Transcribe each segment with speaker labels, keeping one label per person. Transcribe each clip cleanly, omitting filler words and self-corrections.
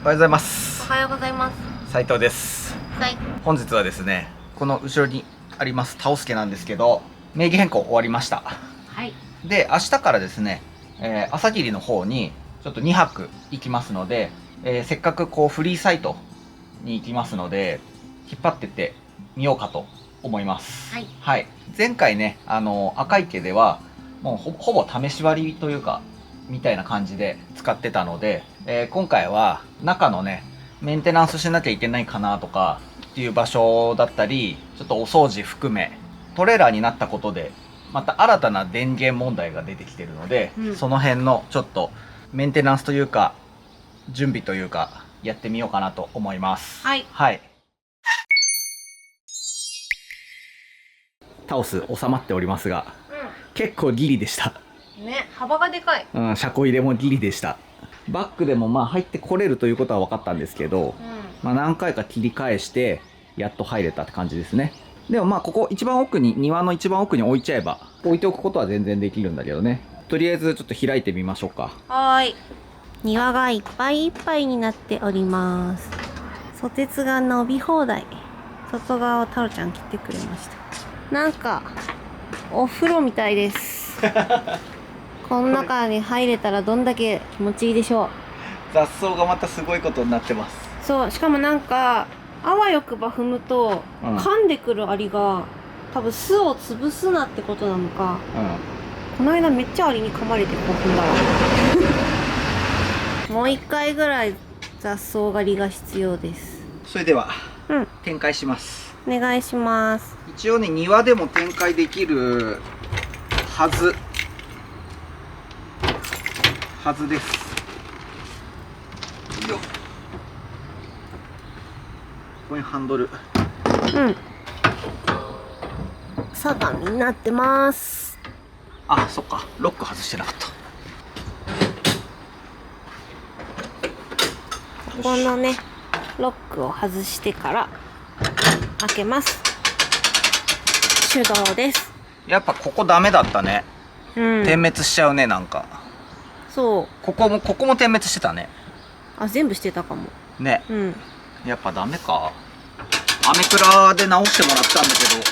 Speaker 1: おはようございます。
Speaker 2: おはようございます。
Speaker 1: 斉藤です。
Speaker 2: はい。
Speaker 1: 本日はですね、この後ろにありますタオスケなんですけど、名義変更終わりました。
Speaker 2: はい。
Speaker 1: で、明日からですね、朝霧の方にちょっと2泊行きますので、せっかくこうフリーサイトに行きますので、引っ張ってってみようかと思います。
Speaker 2: はい。
Speaker 1: はい。前回ね、赤池ではもうほぼ試し割りというか、みたいな感じで使ってたので、今回は中のね、メンテナンスしなきゃいけないかなとかっていう場所だったり、ちょっとお掃除含め、トレーラーになったことで、また新たな電源問題が出てきてるので、その辺のちょっとメンテナンスというか、準備というか、やってみようかなと思います。
Speaker 2: はい。
Speaker 1: はい。タオス収まっておりますが、結構ギリでした。
Speaker 2: ね、幅がでかい。
Speaker 1: うん、車庫入れもギリでした。バックでもまあ入ってこれるということは分かったんですけど、まあ何回か切り返してやっと入れたって感じですね。でもまあここ一番奥に、庭の一番奥に置いちゃえば置いておくことは全然できるんだけどね。とりあえずちょっと開いてみましょうか。
Speaker 2: はーい。庭がいっぱいいっぱいになっております。ソテツが伸び放題。外側をタロちゃん切ってくれました。なんかお風呂みたいです。この中に入れたらどんだけ気持ちいいでしょう。
Speaker 1: 雑草がまたすごいことになってます。
Speaker 2: そう、しかもなんかあわよくば踏むと、噛んでくるアリが多分巣を潰すなってことなのか、この間めっちゃアリに噛まれてこう踏んだわ。もう一回ぐらい雑草狩りが必要です。
Speaker 1: それでは、展開します。
Speaker 2: お願いします。
Speaker 1: 一応ね、庭でも展開できるはずです。よっ、ここにハンドル。
Speaker 2: 相模になってます。
Speaker 1: あ、そっか、ロック外してなかった。
Speaker 2: ここのね、ロックを外してから開けます。手動です。
Speaker 1: やっぱここダメだったね。点滅しちゃうね、なんか。
Speaker 2: そう。
Speaker 1: ここも点滅してたね。
Speaker 2: あ、全部してたかも。
Speaker 1: ね。やっぱダメか。アメクラで直してもらったんだけど、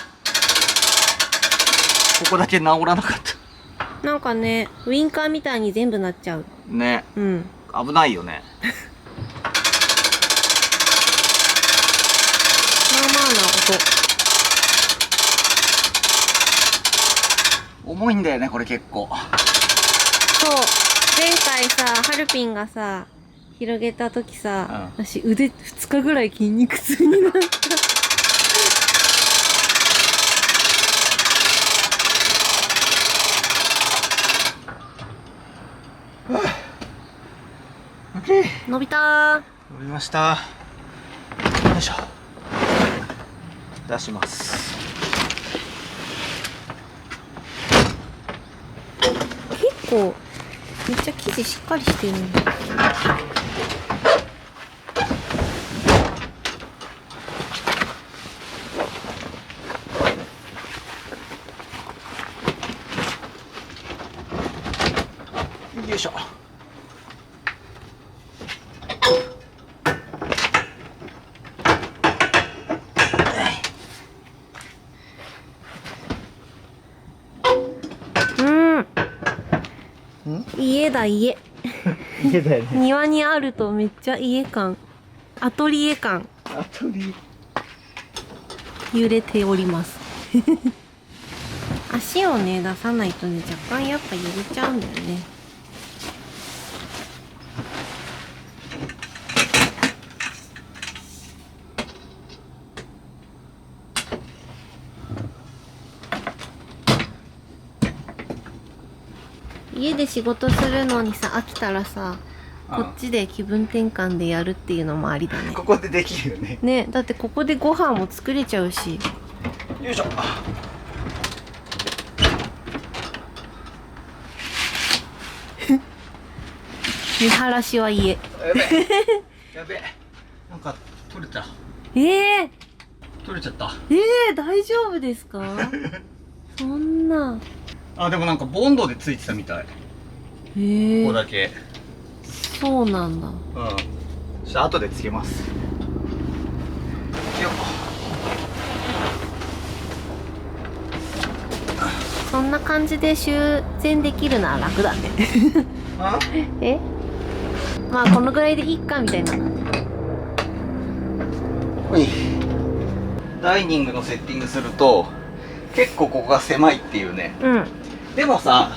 Speaker 1: ここだけ直らなかった。
Speaker 2: なんかね、ウインカーみたいに全部なっちゃう。
Speaker 1: ね。危ないよね。
Speaker 2: まあまあな
Speaker 1: 音。重いんだよね、これ結構。
Speaker 2: そう。前回さ、ハルピンがさ、広げた時さ、私腕2日ぐらい筋肉痛になった。伸びたー。
Speaker 1: 伸びました。よいしょ。出します。
Speaker 2: 結構めっちゃ生地しっかりしてるんだ。
Speaker 1: よいしょ。
Speaker 2: 家だ家。
Speaker 1: 家だよね。
Speaker 2: 庭にあるとめっちゃ家感、アトリエ感。
Speaker 1: アトリエ。
Speaker 2: 揺れております。足をね出さないとね、若干やっぱ揺れちゃうんだよね。家で仕事するのにさ、飽きたらさ、こっちで気分転換でやるっていうのもありだね。
Speaker 1: ここでできるよね。
Speaker 2: ね、だってここでご飯も作れちゃうし。
Speaker 1: よいしょ。
Speaker 2: 見晴らしは家。
Speaker 1: やべえ。やべえ。なんか取れた。取れちゃった。
Speaker 2: 大丈夫ですか？そんな。
Speaker 1: あ、でもなんかボンドでついてたみたい。ここだけ。
Speaker 2: そうなんだ。
Speaker 1: ちょっと後でつけます。よっ。
Speaker 2: そんな感じで修繕できるのは楽だね。
Speaker 1: あ、
Speaker 2: え、まあこのぐらいでいいかみたいな。
Speaker 1: ほい。ダイニングのセッティングすると結構ここが狭いっていうね。
Speaker 2: うん。
Speaker 1: でもさ、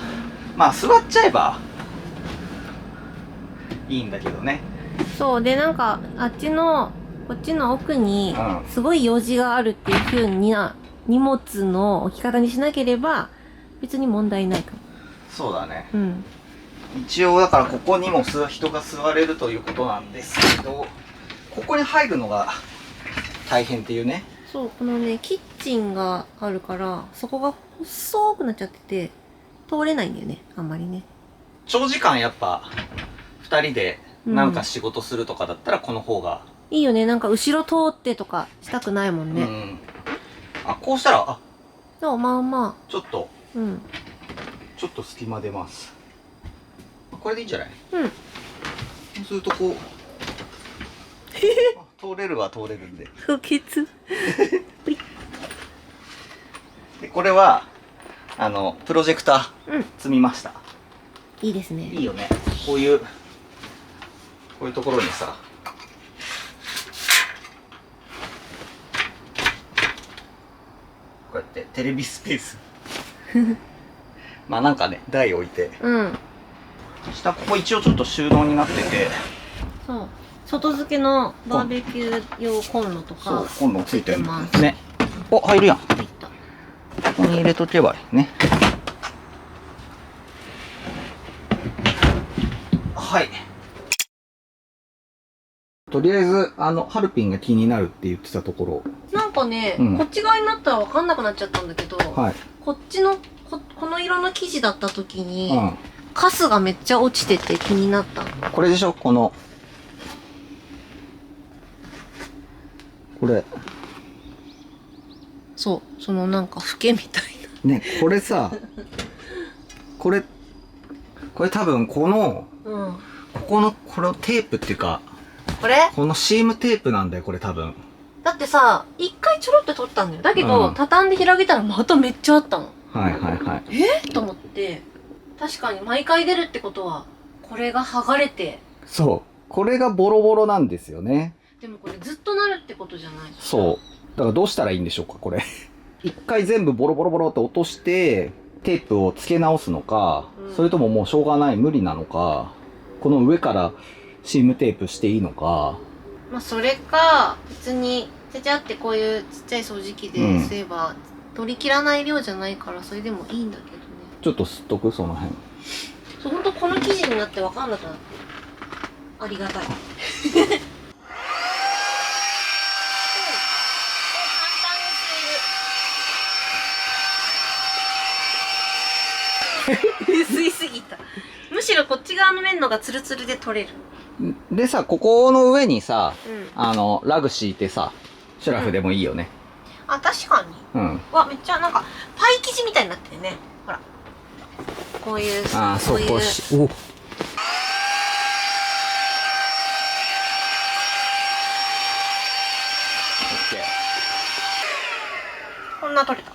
Speaker 1: まあ座っちゃえばいいんだけどね。
Speaker 2: そうで、なんかこっちの奥に
Speaker 1: うん
Speaker 2: すごい用事があるっていう風にな荷物の置き方にしなければ別に問題ないかも。
Speaker 1: そうだね。
Speaker 2: うん。
Speaker 1: 一応だからここにも人が座れるということなんですけど、ここに入るのが大変っていうね。
Speaker 2: そう、このねキッチンがあるからそこが細くなっちゃってて通れないんだよね、あんまりね。
Speaker 1: 長時間やっぱ2人でなんか仕事するとかだったらこの方が、
Speaker 2: いいよね。なんか後ろ通ってとかしたくないもんね。
Speaker 1: うん。あ、こうしたら、あ、
Speaker 2: そう、まあま
Speaker 1: ちょっと
Speaker 2: あ。うん。
Speaker 1: 隙間出ます。これでいいんじゃない？
Speaker 2: うん。
Speaker 1: そうするとこう通れるは通れるんで。
Speaker 2: 不潔。
Speaker 1: でこれはプロジェクター
Speaker 2: うん。
Speaker 1: 積みました。
Speaker 2: いいですね。
Speaker 1: いいよね。こういうところにさ、こうやってテレビスペースまあなんかね台置いて、
Speaker 2: うん。
Speaker 1: 下ここ一応ちょっと収納になってて、
Speaker 2: そう。外付けのバーベキュー用コンロとか。
Speaker 1: そうコンロついてる
Speaker 2: ます
Speaker 1: ね。お、入るやん。こ
Speaker 2: 入った。
Speaker 1: こに入れとけばいいね。はい。とりあえずハルピンが気になるって言ってたところ。
Speaker 2: なんかね、
Speaker 1: うん
Speaker 2: こっち側になったら分かんなくなっちゃったんだけど、
Speaker 1: はい。
Speaker 2: こっちのこの色の生地だった時に、
Speaker 1: うん。
Speaker 2: カスがめっちゃ落ちてて気になったの。
Speaker 1: これでしょ、これ。
Speaker 2: そう、そのなんかフケみたい
Speaker 1: ね、これさ、これ多分このテープっていうか、
Speaker 2: これ
Speaker 1: このシームテープなんだよ、これ多分。
Speaker 2: だってさ、一回ちょろって取ったんだよ。だけど、
Speaker 1: うん
Speaker 2: 畳んで広げたらまためっちゃあったの。
Speaker 1: はいはいはい。
Speaker 2: と思って、確かに毎回出るってことは、これが剥がれて、
Speaker 1: そう。これがボロボロなんですよね。
Speaker 2: でもこれずっとなるってことじゃない？
Speaker 1: そう。だからどうしたらいいんでしょうか、これ。一回全部ボロボロボロって落として、テープを付け直すのか、
Speaker 2: うん
Speaker 1: それとももうしょうがない、無理なのか、この上からシームテープしていいのか。
Speaker 2: まあそれか、別に、ちゃちゃってこういうちっちゃい掃除機で吸えば、取り切らない量じゃないからそれでもいいんだけどね。
Speaker 1: ちょっと吸っとく、その辺。
Speaker 2: そう、ほんとこの生地になって分かんなくなって。ありがたい。吸いすぎた。むしろこっち側の面のがツルツルで取れる。
Speaker 1: でさ、ここの上にさ、
Speaker 2: うん。
Speaker 1: ラグ敷いてさ、シュラフでもいいよね。
Speaker 2: あ、確かに。
Speaker 1: うん。
Speaker 2: わ、めっちゃなんか、パイ生地みたいになってるね。ほら。こういう、
Speaker 1: ああ、そう、
Speaker 2: いう
Speaker 1: こうし、お。
Speaker 2: こんな取れた。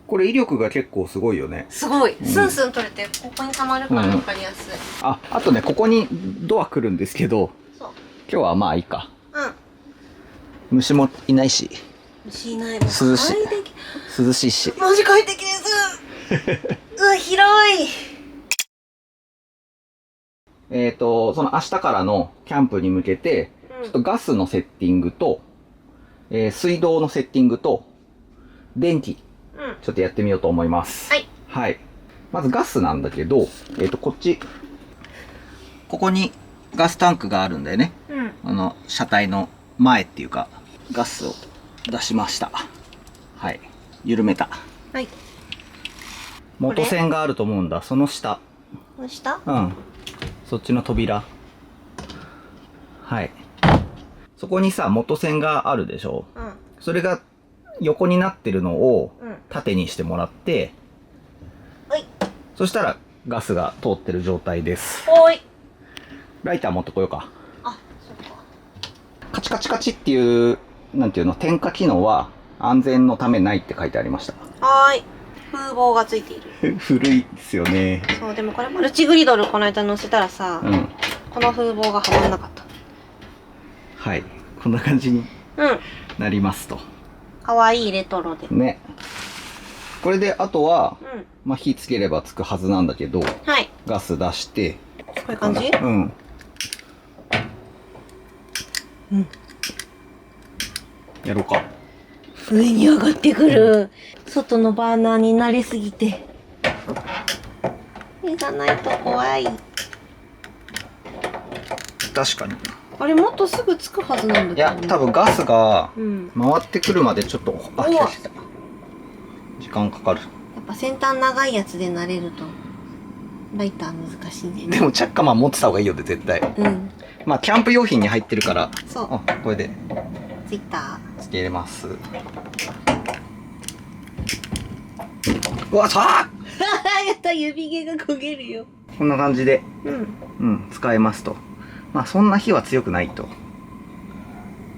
Speaker 1: これ威力が結構すごいよね。
Speaker 2: すごい。
Speaker 1: ん
Speaker 2: スンスン取れて、ここに溜まるから分かりやすい。
Speaker 1: あとね、ここにドア来るんですけど、
Speaker 2: そう。
Speaker 1: 今日はまあいいか。
Speaker 2: うん。
Speaker 1: 虫もいないし、
Speaker 2: 虫いないもん。
Speaker 1: 涼しい
Speaker 2: 快適。
Speaker 1: 涼しいし。
Speaker 2: マジ快適です。うわ、広い。
Speaker 1: その明日からのキャンプに向けて、ちょっとガスのセッティングと、水道のセッティングと、電気、
Speaker 2: うん。
Speaker 1: ちょっとやってみようと思います。
Speaker 2: はい。
Speaker 1: はい。まずガスなんだけど、こっち、ここにガスタンクがあるんだよね。
Speaker 2: うん。
Speaker 1: 車体の前っていうか、ガスを出しました。はい。緩めた。
Speaker 2: はい。
Speaker 1: 元栓があると思うんだ。その下。
Speaker 2: この下？
Speaker 1: うん。そっちの扉。はい。そこにさ、元栓があるでしょ。
Speaker 2: うん。
Speaker 1: それが横になってるのを
Speaker 2: うん。
Speaker 1: 縦にしてもらって、
Speaker 2: はい。
Speaker 1: そしたらガスが通ってる状態です。
Speaker 2: ほーい。
Speaker 1: ライター持ってこようか。
Speaker 2: あ、そっか。
Speaker 1: チカチカチっていう、なんていうの、点火機能は安全のためないって書いてありました。
Speaker 2: はーい。風防がついている。
Speaker 1: 古いですよね。
Speaker 2: そう、でもこれマルチグリドルこの間乗せたらさ、
Speaker 1: うん。
Speaker 2: この風防がはまんなかった。
Speaker 1: はい。こんな感じに
Speaker 2: うん。
Speaker 1: なりますと。
Speaker 2: かわいいレトロで。
Speaker 1: ね。これで、あとは、
Speaker 2: うん。
Speaker 1: まあ、火つければつくはずなんだけど、
Speaker 2: はい。
Speaker 1: ガス出して、
Speaker 2: こういう感じ？
Speaker 1: うん。
Speaker 2: うん。
Speaker 1: やろうか。
Speaker 2: 上に上がってくる。外のバーナーに慣れすぎて。火がないと怖い。
Speaker 1: 確かに。
Speaker 2: あれもっとすぐつくはずなんだけど、
Speaker 1: いや、多分ガスが
Speaker 2: うん。
Speaker 1: 回ってくるまでちょっと、あ、
Speaker 2: うわ
Speaker 1: 来た。時間かかる。
Speaker 2: やっぱ先端長いやつで慣れると、ライター難しいね。
Speaker 1: でもチャッカマン持ってた方がいいよね、絶対。
Speaker 2: うん。
Speaker 1: まあ、キャンプ用品に入ってるから、
Speaker 2: そう。
Speaker 1: あ、これで
Speaker 2: ツイッタ
Speaker 1: つけれます。うわ、さあ
Speaker 2: ー。やった、指毛が焦げるよ。
Speaker 1: こんな感じで、
Speaker 2: うん。
Speaker 1: 使えますと。まあ、そんな火は強くないと。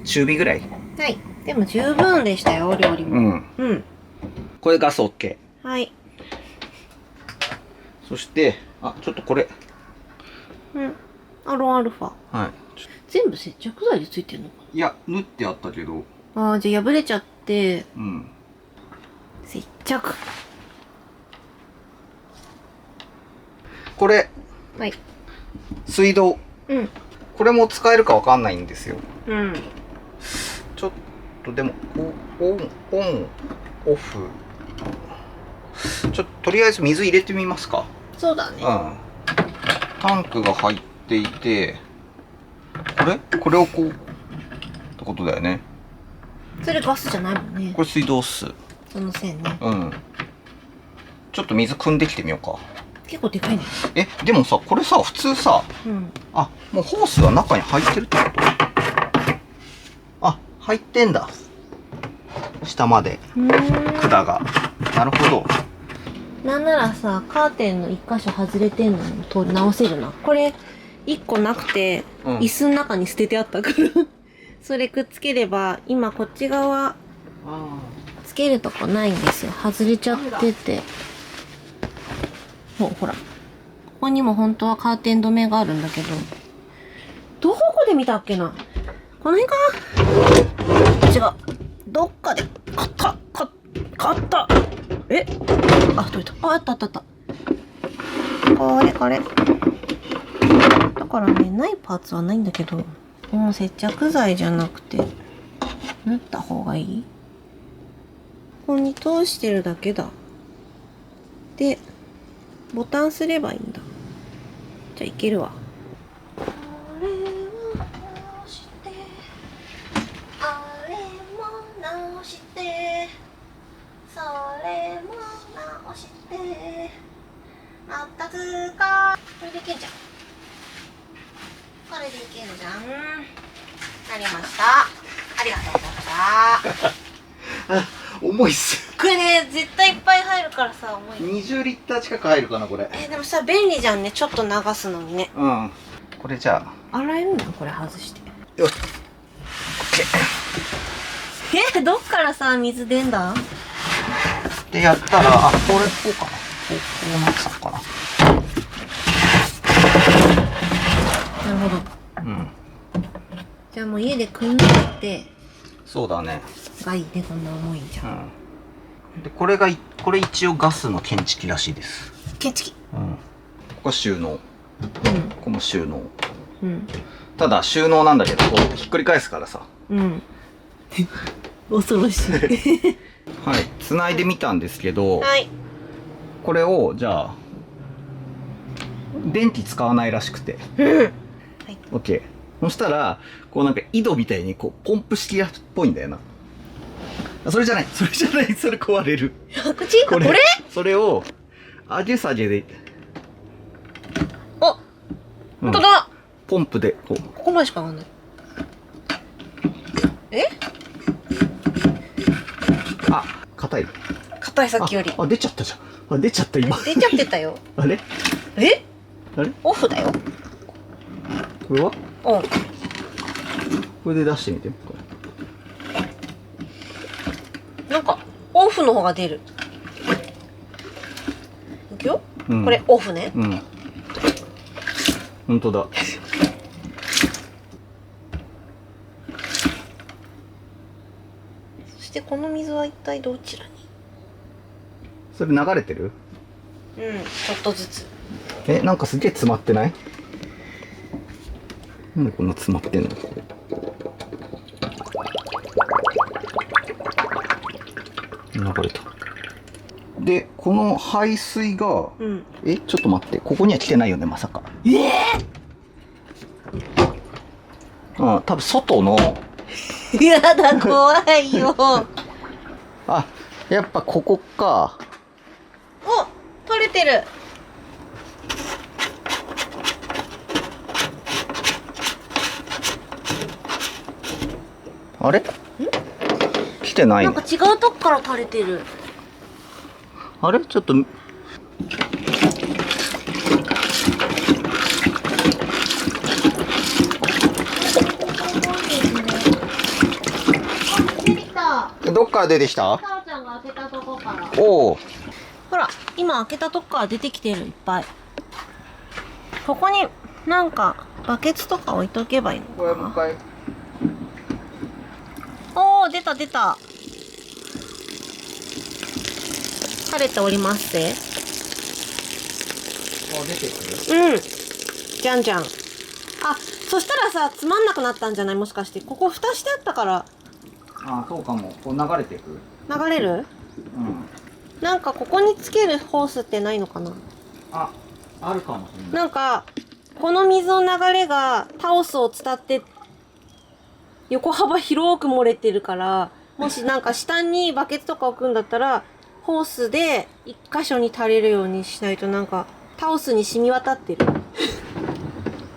Speaker 1: 中火ぐらい。
Speaker 2: はい。でも十分でしたよ、料理も。
Speaker 1: うん。
Speaker 2: うん。
Speaker 1: これガス OK。
Speaker 2: はい。
Speaker 1: そして、あ、ちょっとこれ。
Speaker 2: うん。アロンアルファ。
Speaker 1: はい。
Speaker 2: 全部接着剤でついてるのか
Speaker 1: いや、縫ってあったけど。
Speaker 2: な。ああ、じゃあ破れちゃって、
Speaker 1: うん。
Speaker 2: 接着。
Speaker 1: これ、
Speaker 2: はい。
Speaker 1: 水道。
Speaker 2: うん。
Speaker 1: これも使えるかわかんないんですよ。
Speaker 2: うん。
Speaker 1: ちょっとでも、オン、オフ。とりあえず水入れてみますか。
Speaker 2: そうだね。
Speaker 1: うん。タンクが入っていて、これをこう、ってことだよね。
Speaker 2: それガスじゃないもんね。
Speaker 1: これ水道っす。
Speaker 2: その線ね。
Speaker 1: うん。ちょっと水汲んできてみようか。
Speaker 2: 結構でかいね。
Speaker 1: でもさ、これさ、普通さ、
Speaker 2: うん。
Speaker 1: あ、もうホースが中に入ってるってこと？あ、入ってんだ。下まで、管が。なるほど。
Speaker 2: なんならさ、カーテンの一箇所外れてんのも直せるな。これ、一個なくて、
Speaker 1: うん
Speaker 2: 椅子の中に捨ててあったから。それくっつければ、今こっち側、つけるとこないんですよ。外れちゃってて。ほら。ここにも本当はカーテン止めがあるんだけど。どこで見たっけな？この辺かな？違う。どっかで買った。あ、取れた。あった。これ。だからね、ないパーツはないんだけど、もう接着剤じゃなくて、縫った方がいい？ここに通してるだけだ。で、ボタンすればいいんだ。じゃあいけるわ。あれも直して、あれも直して、それも直して、またつか。これでいけんじゃん。これでいけるじゃん。なりました。ありがとうございました。
Speaker 1: あ、重いっす。
Speaker 2: これね、絶対いっぱい入るからさ、重い。
Speaker 1: 20リッター近く入るかな、これ。
Speaker 2: でもさ、便利じゃんね。ちょっと流すのにね。
Speaker 1: うん。これじゃあ。
Speaker 2: 洗えるのこれ外して。
Speaker 1: よし。
Speaker 2: どっからさ、水出んだ？
Speaker 1: で、やったら、こうかな。こうなってたのか
Speaker 2: なるほど。
Speaker 1: な。うん。
Speaker 2: じゃあもう家で組んでって
Speaker 1: そうだね。
Speaker 2: がいいね、こんな重いんじゃん。
Speaker 1: うん。で、これ一応ガスの検知器らしいです。
Speaker 2: 検知器。
Speaker 1: うん。ここ収納。ここも収納。
Speaker 2: うん
Speaker 1: ただ収納なんだけど、こうひっくり返すからさ。
Speaker 2: うん恐ろしい
Speaker 1: はい。繋いでみたんですけど、
Speaker 2: はい
Speaker 1: これを、じゃあ、電気使わないらしくて。
Speaker 2: はい。
Speaker 1: OK。そしたら、こうなんか井戸みたいにこうポンプ式っぽいんだよな。それじゃない、それ壊れる。
Speaker 2: こっち？これ？
Speaker 1: それを、上げ下げで、
Speaker 2: あ、本当だ。
Speaker 1: ポンプで、こう。
Speaker 2: ここまでしか上がんない。
Speaker 1: あ、硬い。
Speaker 2: 硬いさっきより。
Speaker 1: あ、出ちゃったじゃん。あ、出ちゃった今。
Speaker 2: 出ちゃってたよ。
Speaker 1: あれ
Speaker 2: え？
Speaker 1: あれ
Speaker 2: オフだよ。
Speaker 1: これは
Speaker 2: オン。
Speaker 1: ここれで出してみて。
Speaker 2: なんかオフの方が出る。いくよ、
Speaker 1: うん、
Speaker 2: これオフね。
Speaker 1: うん。本当だ。
Speaker 2: そしてこの水は一体どちらに？
Speaker 1: それ流れてる？
Speaker 2: うん、ちょっとずつ。
Speaker 1: なんかすげえ詰まってない？なんでこんな詰まってんの？流れた。で、この排水が、
Speaker 2: うん、
Speaker 1: ちょっと待って、ここには来てないよね、まさか。多分外の。
Speaker 2: やだ、怖いよ。
Speaker 1: あ、やっぱここか。
Speaker 2: お、取れてる。
Speaker 1: あれ？来てないね。
Speaker 2: なんか違うとこから垂れてる。
Speaker 1: あれ？ちょっと。どっから出てきた？
Speaker 2: タオちゃんが開けたとこから。
Speaker 1: おお。
Speaker 2: ほら、今開けたとこから出てきてる、いっぱい。ここになんかバケツとか置いとけばいいのかな。
Speaker 1: これもう一回。
Speaker 2: おお、出た出た。垂れておりますぜ。
Speaker 1: 出てくる。
Speaker 2: うん。じゃんじゃん。あ、そしたらさ、つまんなくなったんじゃない？もしかして。ここ蓋してあったから。
Speaker 1: あ、そうかも。こう流れていく。
Speaker 2: 流れる？
Speaker 1: うん。
Speaker 2: なんかここにつけるホースってないのかな？
Speaker 1: あるかもしれない。
Speaker 2: なんか、この水の流れがタオスを伝って横幅広く漏れてるから、もしなんか下にバケツとか置くんだったら、ホースで一箇所に垂れるようにしないと、なんかタオスに染み渡ってる。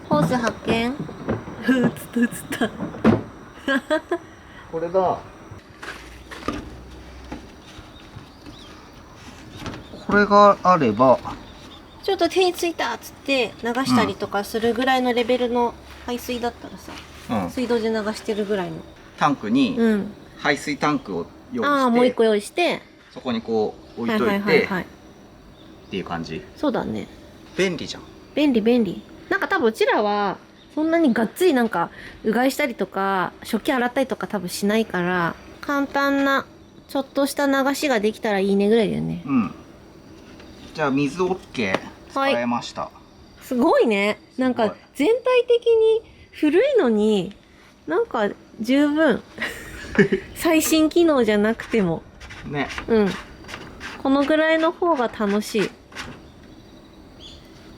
Speaker 2: ホース発見。映った映った。
Speaker 1: これだ。これがあれば。
Speaker 2: ちょっと手についたっつって流したりとかするぐらいのレベルの排水だったらさ、水道で流してるぐらいの
Speaker 1: タンクに排水タンクを用意して、
Speaker 2: もう一個用意して、
Speaker 1: そこにこう置いといてっていう感じ。
Speaker 2: そうだね。
Speaker 1: 便利じゃん。
Speaker 2: 便利便利。なんか多分うちらはそんなにがっつりなんかうがいしたりとか食器洗ったりとか多分しないから、簡単なちょっとした流しができたらいいねぐらいだよね。
Speaker 1: うん。じゃあ水 OK 使えました。
Speaker 2: すごいね。なんか全体的に古いのになんか十分最新機能じゃなくても
Speaker 1: ね。
Speaker 2: うん。このぐらいの方が楽しい。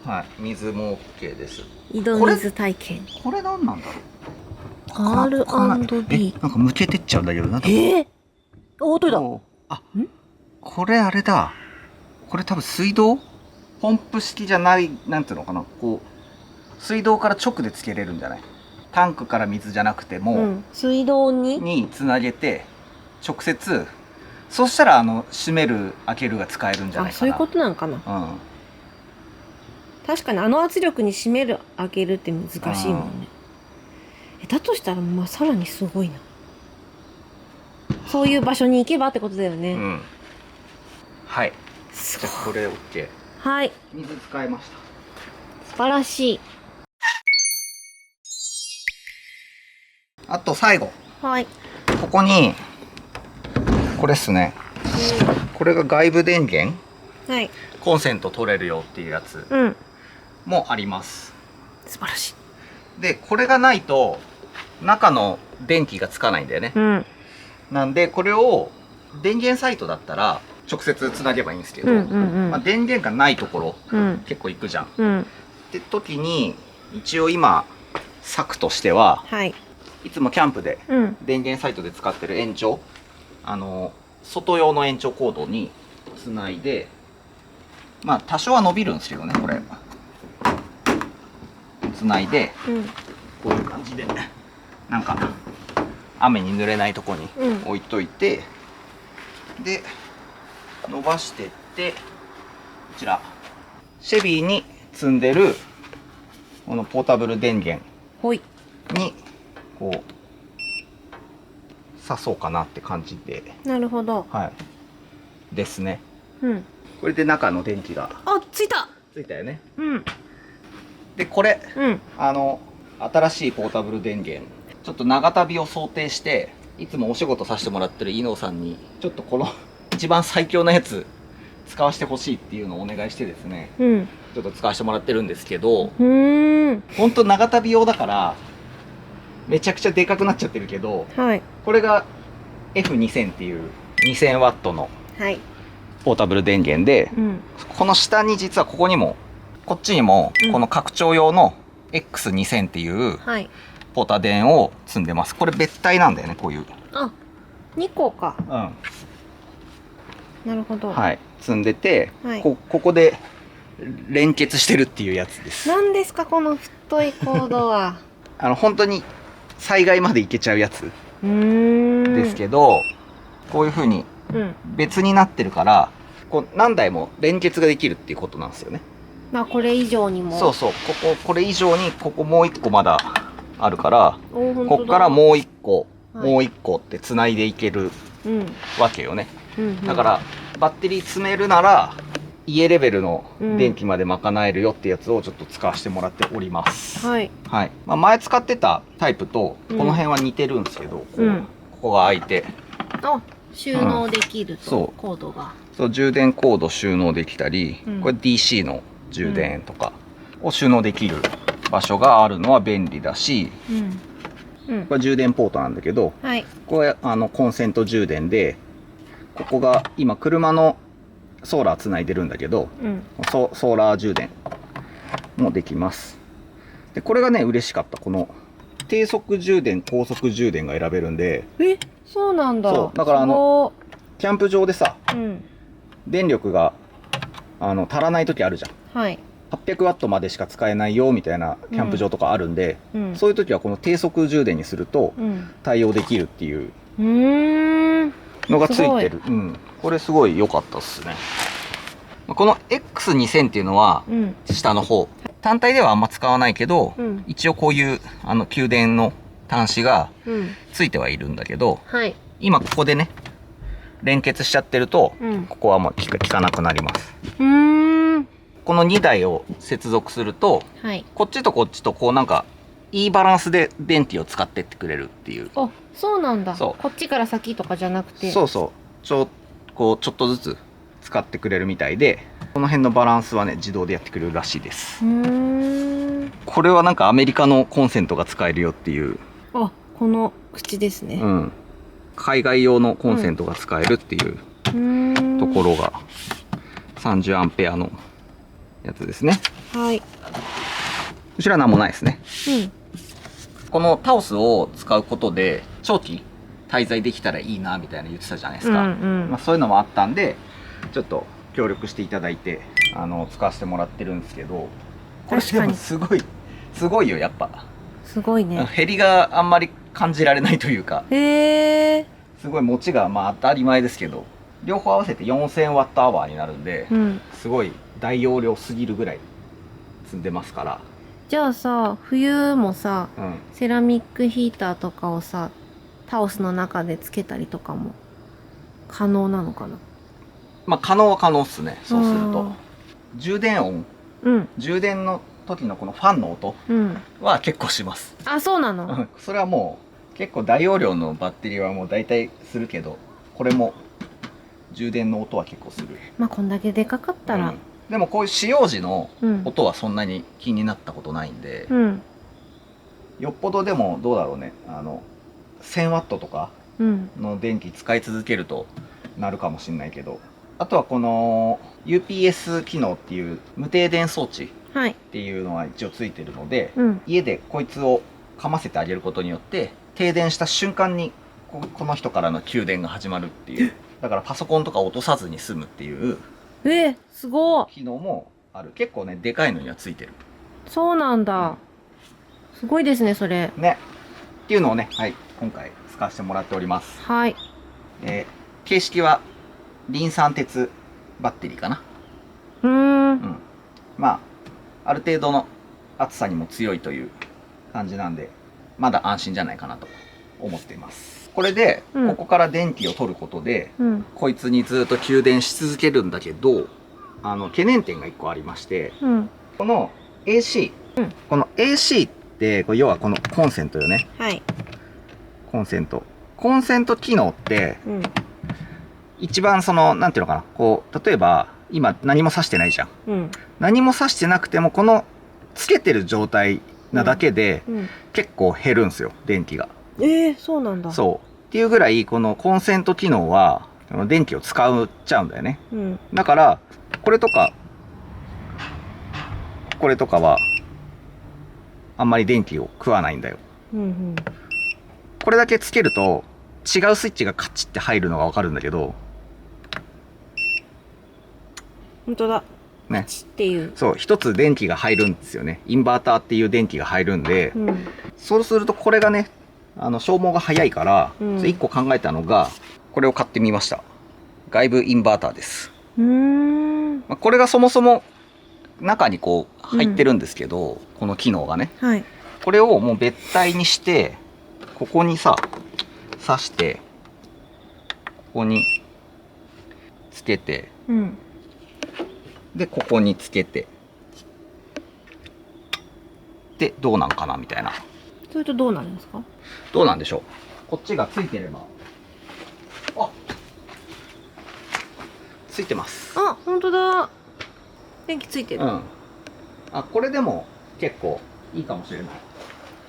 Speaker 1: はい、水も OK です。
Speaker 2: 井戸水体験。
Speaker 1: これ何なんだろう。
Speaker 2: R&B。
Speaker 1: なんか向けてっちゃうんだけどな。
Speaker 2: お、取れた。
Speaker 1: これあれだ。これ多分水道？ポンプ式じゃない、なんていうのかな。こう水道から直でつけれるんじゃない？タンクから水じゃなくても、
Speaker 2: 水道に
Speaker 1: つなげて直接。そしたら閉める開けるが使えるんじゃないかな。
Speaker 2: そういうことなんかな。確かに圧力に閉める開けるって難しいもんね。だとしたらさらにすごいな。そういう場所に行けばってことだよね。
Speaker 1: はい。じゃあこれ OK。
Speaker 2: はい。
Speaker 1: 水使いました。
Speaker 2: 素晴らしい。
Speaker 1: あと最後。
Speaker 2: はい。
Speaker 1: ここにこれっすね。これが外部電源。
Speaker 2: はい。
Speaker 1: コンセント取れるよっていうやつもあります。
Speaker 2: 素晴らし
Speaker 1: い。でこれがないと中の電気がつかないんだよね。なんでこれを電源サイトだったら直接つなげばいいんですけど、電源がないところ、結構行くじゃん。って時に一応今策としては、いつもキャンプで電源サイトで使ってる延長、外用の延長コードにつないで、まあ多少は伸びるんですけどね、これつないで、こういう感じでなんか雨に濡れないとこに置いといて、で伸ばしてって、こちらシェビーに積んでるこのポータブル電源にこうさそうかなって感じで、
Speaker 2: なるほど。
Speaker 1: はいですね。
Speaker 2: うん。
Speaker 1: これで中の電気が
Speaker 2: あ、ついた。
Speaker 1: ついたよね。
Speaker 2: うん。
Speaker 1: でこれ
Speaker 2: うん。
Speaker 1: 新しいポータブル電源、ちょっと長旅を想定して、いつもお仕事させてもらってる伊能さんにちょっとこの一番最強なやつ使わせてほしいっていうのをお願いしてですね、
Speaker 2: うん。
Speaker 1: ちょっと使わせてもらってるんですけど、
Speaker 2: ん。
Speaker 1: ほんと長旅用だからめちゃくちゃでかくなっちゃってるけど、
Speaker 2: はい。
Speaker 1: これが F2000 っていう2000ワットの
Speaker 2: はい。
Speaker 1: ポータブル電源で、
Speaker 2: うん。
Speaker 1: この下に実はここにもこっちにもこの拡張用の X2000 っていう
Speaker 2: はい。
Speaker 1: ポータ電を積んでます。これ別体なんだよね、こういう。
Speaker 2: あ、2個か。
Speaker 1: うん。
Speaker 2: なるほど。
Speaker 1: はい。積んでて、
Speaker 2: はい
Speaker 1: ここで連結してるっていうやつです。
Speaker 2: 何ですかこの太いコードは。
Speaker 1: 本当に災害まで行けちゃうやつです
Speaker 2: ど。
Speaker 1: けど、こういう風に
Speaker 2: うん。
Speaker 1: 別になってるから、こう何台も連結ができるっていうことなんですよね。
Speaker 2: まあこれ以上にも。
Speaker 1: そうそう。これ以上に、ここもう一個まだあるから、
Speaker 2: お、ほんとだ。
Speaker 1: こっからもう一個、
Speaker 2: はい
Speaker 1: もう一個って繋いでいける
Speaker 2: うん。
Speaker 1: わけよね。
Speaker 2: うんうん。
Speaker 1: だから、バッテリー詰めるなら、家レベルの電気まで賄えるよってやつをちょっと使わせてもらっております。
Speaker 2: はい。
Speaker 1: はい。まあ、前使ってたタイプと、こ
Speaker 2: うん
Speaker 1: の辺は似てるんですけど、こう
Speaker 2: うん
Speaker 1: ここが開いて、
Speaker 2: あ、収納できると、
Speaker 1: そう
Speaker 2: コードが。
Speaker 1: そう、充電コード収納できたり、
Speaker 2: うん
Speaker 1: これ DC の充電とかを収納できる場所があるのは便利だし、
Speaker 2: うん。うん。
Speaker 1: これ充電ポートなんだけど、
Speaker 2: はい。
Speaker 1: これコンセント充電で、ここが今車のソーラーつないでるんだけど、
Speaker 2: うん。
Speaker 1: ソーラー充電もできます。で、これがね、嬉しかった。この低速充電、高速充電が選べるんで、
Speaker 2: え、そうなんだ。
Speaker 1: そうだからキャンプ場でさ、
Speaker 2: うん。
Speaker 1: 電力が足らない時あるじゃん。
Speaker 2: はい。
Speaker 1: 800ワットまでしか使えないよみたいなキャンプ場とかあるんで、
Speaker 2: うん。
Speaker 1: そういう時はこの低速充電にすると
Speaker 2: うん。
Speaker 1: 対応できるっていう
Speaker 2: うーん。
Speaker 1: のがついてる。うん。これすごい良かったっすね。この X2000 っていうのは
Speaker 2: うん。
Speaker 1: 下の方。単体ではあんま使わないけど、
Speaker 2: うん。
Speaker 1: 一応こういう給電の端子が
Speaker 2: うん。
Speaker 1: ついてはいるんだけど、
Speaker 2: はい。
Speaker 1: 今ここでね、連結しちゃってると、
Speaker 2: うん。
Speaker 1: ここはもう効かなくなります。
Speaker 2: うーん。
Speaker 1: この2台を接続すると、
Speaker 2: はい。
Speaker 1: こっちとこっちとこうなんか、いいバランスで電気を使ってってくれるっていう。
Speaker 2: あ、そうなんだ。
Speaker 1: そう
Speaker 2: こっちから先とかじゃなくて。
Speaker 1: そうそう。ちょっとずつ使ってくれるみたいで、この辺のバランスはね、自動でやってくれるらしいです。
Speaker 2: うーん。
Speaker 1: これはなんかアメリカのコンセントが使えるよっていう、
Speaker 2: あ、この口ですね。
Speaker 1: うん。海外用のコンセントが使えるっていうところが、30アンペアのやつですね。
Speaker 2: はい。
Speaker 1: こちらは何もないですね。
Speaker 2: うん。
Speaker 1: このタオスを使うことで、長期滞在できたらいいなみたいな言ってたじゃないですか。
Speaker 2: うん
Speaker 1: まあ、そういうのもあったんで、ちょっと協力していただいて、使わせてもらってるんですけど、これでも
Speaker 2: 確かに
Speaker 1: すごいよ、やっぱ。
Speaker 2: すごいね。
Speaker 1: 減りがあんまり感じられないというか、
Speaker 2: へえ。
Speaker 1: すごい持ちがまあ当たり前ですけど、両方合わせて4000ワットアワーになるんで、
Speaker 2: うん。
Speaker 1: すごい大容量すぎるぐらい積んでますから、
Speaker 2: じゃあさ、冬もさ、
Speaker 1: うん。
Speaker 2: セラミックヒーターとかをさ、タオスの中でつけたりとかも可能なのかな。
Speaker 1: まあ可能は可能っすね、そうすると
Speaker 2: あ。
Speaker 1: 充電音、
Speaker 2: うん。
Speaker 1: 充電の時のこのファンの音
Speaker 2: うん。
Speaker 1: は結構します。
Speaker 2: あ、そうなの。
Speaker 1: それはもう結構大容量のバッテリーはもう大体するけど、これも充電の音は結構する。
Speaker 2: まあ、こんだけでかかったら
Speaker 1: うん。でもこういう使用時の
Speaker 2: うん。
Speaker 1: 音はそんなに気になったことないんで、
Speaker 2: うん。
Speaker 1: よっぽどでもどうだろうね、1000ワットとか
Speaker 2: うん。
Speaker 1: の電気使い続けるとなるかもしれないけど、あとはこの UPS 機能っていう無停電装置っ
Speaker 2: はい。
Speaker 1: ていうのは一応ついてるので、
Speaker 2: うん。
Speaker 1: 家でこいつをかませてあげることによって停電した瞬間にこの人からの給電が始まるっていう、だからパソコンとか落とさずに済むっていう
Speaker 2: すごい。
Speaker 1: 機能もある。結構ねでかいのにはついてる
Speaker 2: そうなんだ。すごいですね、それ。
Speaker 1: ねっていうのをね、はい、今回使わせてもらっております。
Speaker 2: はい。
Speaker 1: 形式はリン酸鉄バッテリーかな。
Speaker 2: うーん。
Speaker 1: うん、まあある程度の暑さにも強いという感じなんで、まだ安心じゃないかなと思っています。これで、
Speaker 2: うん
Speaker 1: ここから電気を取ることで、
Speaker 2: うん
Speaker 1: こいつにずっと給電し続けるんだけど、懸念点が1個ありまして、
Speaker 2: うん
Speaker 1: この AC、この AC ってこれ要はこのコンセントよね。
Speaker 2: はい
Speaker 1: コンセント機能って
Speaker 2: うん
Speaker 1: 一番なんていうのかな、こう例えば今何も挿してないじゃん。
Speaker 2: うん
Speaker 1: 何も挿してなくてもこのつけてる状態なだけで
Speaker 2: うん
Speaker 1: 結構減るんですよ、電気が。
Speaker 2: そうなんだ
Speaker 1: そうっていうぐらいこのコンセント機能は電気を使っちゃうんだよね。
Speaker 2: うん
Speaker 1: だからこれとかはあんまり電気を食わないんだよ。
Speaker 2: うん
Speaker 1: これだけつけると違うスイッチがカチッて入るのがわかるんだけど
Speaker 2: 本当だ
Speaker 1: ね、
Speaker 2: っていう
Speaker 1: そう一つ電気が入るんですよね。インバーターっていう電気が入るんで、
Speaker 2: うん
Speaker 1: そうするとこれがね消耗が早いから、
Speaker 2: うん
Speaker 1: 1個考えたのがこれを買ってみました。外部インバーターです。これがそもそも中にこう入ってるんですけど、この機能がね、
Speaker 2: はい
Speaker 1: これをもう別体にしてここにさ挿してここにつけて、
Speaker 2: うん
Speaker 1: でここにつけてでどうなんかなみたいな。
Speaker 2: それとどうなるんですか？
Speaker 1: どうなんでしょう。こっちがついてれば、あ、ついてます。
Speaker 2: あ、本当だ。電気ついてる。
Speaker 1: うん。あ、これでも結構いいかもしれない。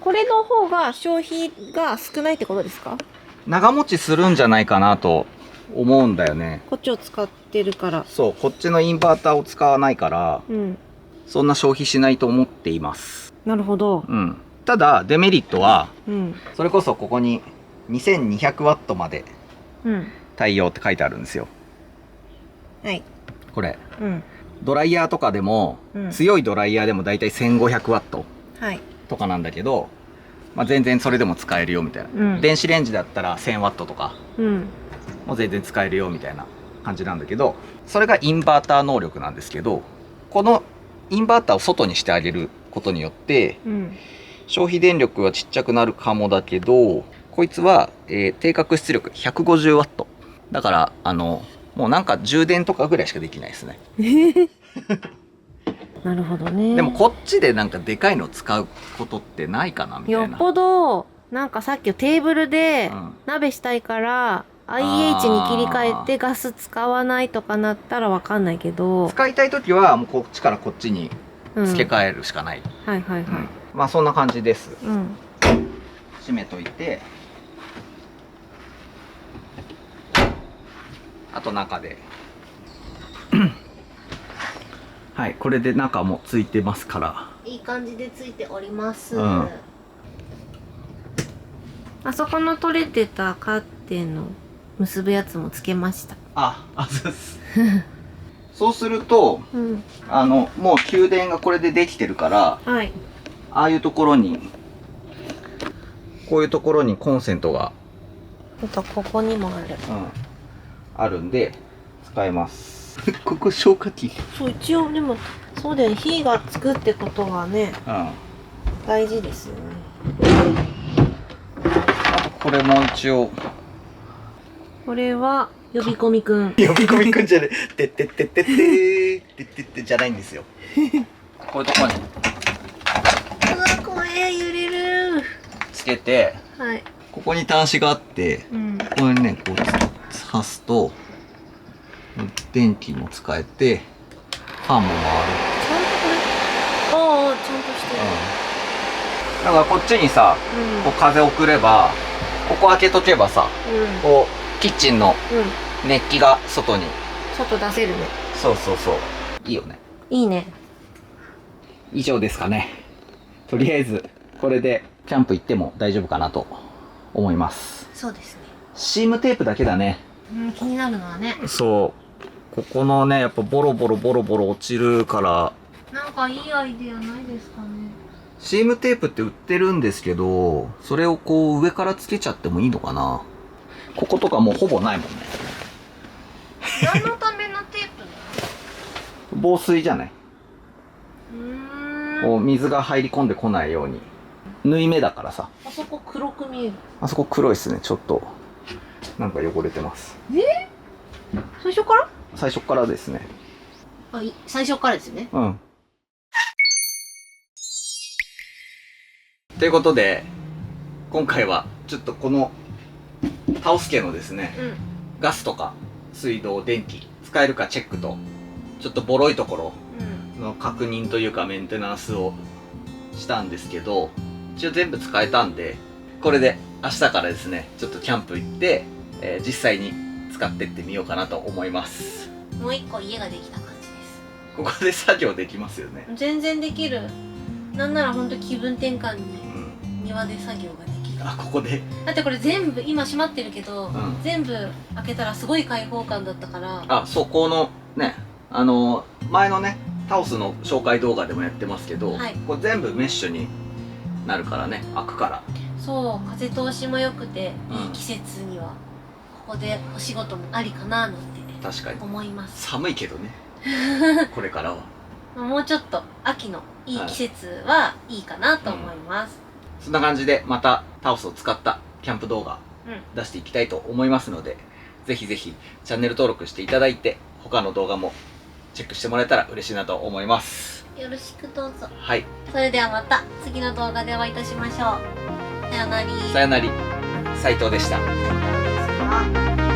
Speaker 2: これの方が消費が少ないってことですか？
Speaker 1: 長持ちするんじゃないかなと思うんだよね。
Speaker 2: こっちを使ってるから。
Speaker 1: そう、こっちのインバーターを使わないから、
Speaker 2: うん。
Speaker 1: そんな消費しないと思っています。
Speaker 2: なるほど。
Speaker 1: うん。ただ、デメリットは、
Speaker 2: うん。
Speaker 1: それこそここに2200ワットまで
Speaker 2: うん。
Speaker 1: 対応って書いてあるんですよ。
Speaker 2: はい。
Speaker 1: これ。
Speaker 2: うん。
Speaker 1: ドライヤーとかでも、
Speaker 2: うん
Speaker 1: 強いドライヤーでもだいたい1500ワット
Speaker 2: はい。
Speaker 1: とかなんだけど、まあ、全然それでも使えるよみたいな。
Speaker 2: うん
Speaker 1: 電子レンジだったら1000ワットとか
Speaker 2: うん。
Speaker 1: もう全然使えるよみたいな感じなんだけど、それがインバーター能力なんですけど、このインバーターを外にしてあげることによって
Speaker 2: うん。
Speaker 1: 消費電力はちっちゃくなるかもだけど、こいつは、定格出力150ワットだからもうなんか充電とかぐらいしかできないですね。
Speaker 2: なるほどね。
Speaker 1: でもこっちでなんかでかいの使うことってないかなみたいな。
Speaker 2: よっぽど、なんかさっきテーブルで
Speaker 1: うん
Speaker 2: 鍋したいから、IH に切り替えてガス使わないとかなったらわかんないけど。
Speaker 1: 使いたいときはもうこっちからこっちに
Speaker 2: うん
Speaker 1: 付け替えるしかない。
Speaker 2: はいはいはい。
Speaker 1: まあそんな感じです。
Speaker 2: うん。
Speaker 1: 閉めといて、あと中ではいこれで中もついてますから。
Speaker 2: いい感じでついております。
Speaker 1: うん
Speaker 2: あそこの取れてたカーテンの結ぶやつもつけました。
Speaker 1: そうですそうすると
Speaker 2: うん。
Speaker 1: もう給電がこれでできてるから、
Speaker 2: はい。
Speaker 1: ああいうところにこういうところにコンセントが、
Speaker 2: ここにもある。
Speaker 1: あるんで使えますここ消火器。
Speaker 2: そう、一応でも、そうだよね。火がつくってことはね、大事ですよね。
Speaker 1: これも一応
Speaker 2: これは、呼び込みくん。
Speaker 1: 呼び込みくんじゃねえ。てってってってってってってってじゃないんですよ。こういうところに
Speaker 2: うわ、怖い、揺れる。
Speaker 1: つけて、
Speaker 2: はい。
Speaker 1: ここに端子があって、
Speaker 2: うん。
Speaker 1: ここにね、こう刺すと、電気も使えて、ファンも回る。
Speaker 2: ちゃんとこれ、ああ、ちゃんとして
Speaker 1: だからこっちにさ、
Speaker 2: る。
Speaker 1: こう風送れば、ここ開けとけばさ、
Speaker 2: うん。
Speaker 1: こう、キッチンの
Speaker 2: うん。
Speaker 1: 熱気が外に。
Speaker 2: 外出せるね。
Speaker 1: そうそうそう。いいよね。
Speaker 2: いいね。
Speaker 1: 以上ですかね。とりあえず、これでキャンプ行っても大丈夫かなと思います。
Speaker 2: そうですね。
Speaker 1: シームテープだけだね。
Speaker 2: うん、気になるのはね。
Speaker 1: そう。ここのね、やっぱボロボロ落ちるから、
Speaker 2: なんかいいアイデアないですかね。
Speaker 1: シームテープって売ってるんですけど、それをこう上からつけちゃってもいいのかな。こことかもうほぼないもんね。
Speaker 2: 何のためのテープな
Speaker 1: 防水じゃない。
Speaker 2: の？
Speaker 1: こう水が入り込んでこないように。縫い目だからさ。
Speaker 2: あそこ黒く見える。
Speaker 1: あそこ黒いっすね。ちょっとなんか汚れてます。
Speaker 2: 最初から？
Speaker 1: 最初からですね。
Speaker 2: 最初からですよね。
Speaker 1: うん。ということで今回はちょっとこのタオス家のですね、ガスとか水道電気使えるかチェックと、ちょっとボロいところの確認というかメンテナンスをしたんですけど、一応全部使えたんで、これで明日からですねちょっとキャンプ行って、実際に使ってってみようかなと思います。
Speaker 2: もう一個家ができた感じです。
Speaker 1: ここで作業できますよね。
Speaker 2: 全然できる。なんならほんと気分転換に庭で作業ができる。
Speaker 1: あ、ここで。
Speaker 2: だってこれ全部今閉まってるけど、
Speaker 1: うん
Speaker 2: 全部開けたらすごい開放感だったから。
Speaker 1: あ、そう、このね、前のねタオスの紹介動画でもやってますけど、
Speaker 2: はい、
Speaker 1: これ全部メッシュになるからね、開くから。
Speaker 2: そう風通しも良くて、
Speaker 1: うん
Speaker 2: いい季節にはここでお仕事もありかななんて
Speaker 1: 確かに
Speaker 2: 思います。
Speaker 1: 寒いけどねこれからは
Speaker 2: もうちょっと秋のいい季節はいいかなと思います。
Speaker 1: そんな感じでまたタオスを使ったキャンプ動画出していきたいと思いますので、ぜひぜひチャンネル登録していただいて、他の動画もチェックしてもらえたら嬉しいなと思います。
Speaker 2: よろしくどうぞ。
Speaker 1: はい、
Speaker 2: それではまた次の動画でお会いいたしましょう。さよなら。
Speaker 1: さよなり、斉藤でした。
Speaker 2: 斉藤でした。